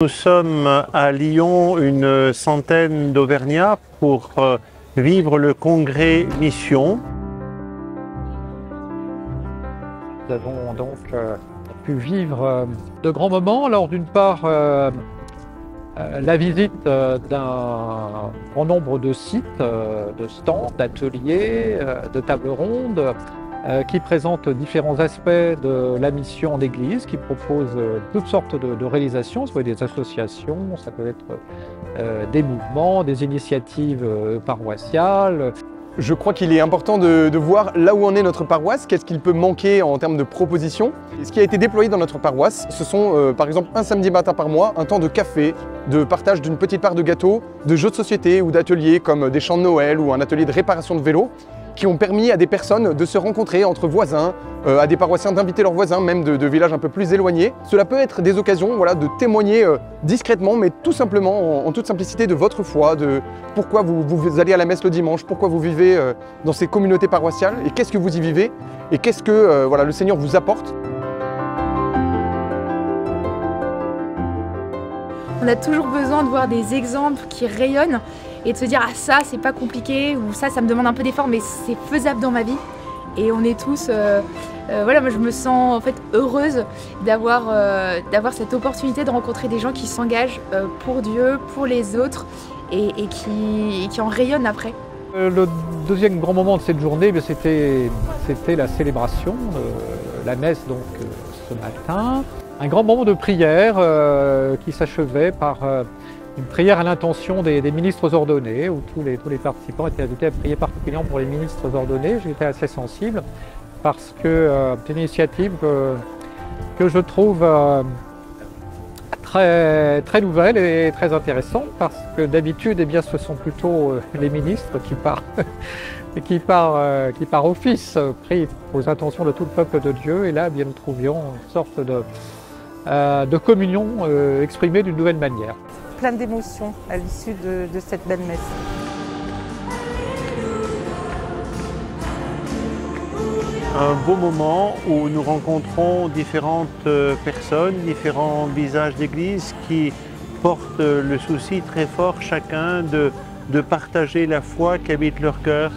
Nous sommes à Lyon, une centaine d'Auvergnats pour vivre le congrès Mission. Nous avons donc pu vivre de grands moments. Alors d'une part, la visite d'un grand nombre de sites, de stands, d'ateliers, de tables rondes, qui présentent différents aspects de la mission en Église, qui proposent toutes sortes de réalisations, soit des associations, ça peut être des mouvements, des initiatives paroissiales. Je crois qu'il est important de voir là où en est notre paroisse, qu'est-ce qu'il peut manquer en termes de propositions. Et ce qui a été déployé dans notre paroisse, ce sont par exemple un samedi matin par mois, un temps de café, de partage d'une petite part de gâteau, de jeux de société ou d'ateliers comme des chants de Noël ou un atelier de réparation de vélos, qui ont permis à des personnes de se rencontrer entre voisins, à des paroissiens d'inviter leurs voisins, même de villages un peu plus éloignés. Cela peut être des occasions de témoigner discrètement, mais tout simplement, en toute simplicité, de votre foi, de pourquoi vous allez à la messe le dimanche, pourquoi vous vivez dans ces communautés paroissiales, et qu'est-ce que vous y vivez, et qu'est-ce que le Seigneur vous apporte. On a toujours besoin de voir des exemples qui rayonnent et de se dire « Ah ça, c'est pas compliqué » ou « Ça me demande un peu d'effort, mais c'est faisable dans ma vie ». Et on est tous... moi je me sens en fait heureuse d'avoir cette opportunité de rencontrer des gens qui s'engagent pour Dieu, pour les autres et qui en rayonnent après. Le deuxième grand moment de cette journée, c'était la célébration, la messe donc ce matin. Un grand moment de prière qui s'achevait par une prière à l'intention des ministres ordonnés, où tous les participants étaient invités à prier particulièrement pour les ministres ordonnés. J'étais assez sensible parce que c'est une initiative que je trouve très nouvelle et très intéressante, parce que d'habitude ce sont plutôt les ministres qui par office prient aux intentions de tout le peuple de Dieu, et là nous trouvions une sorte de communion exprimée d'une nouvelle manière. Plein d'émotions à l'issue de cette belle messe. Un beau moment où nous rencontrons différentes personnes, différents visages d'église qui portent le souci très fort chacun de partager la foi qui habite leur cœur.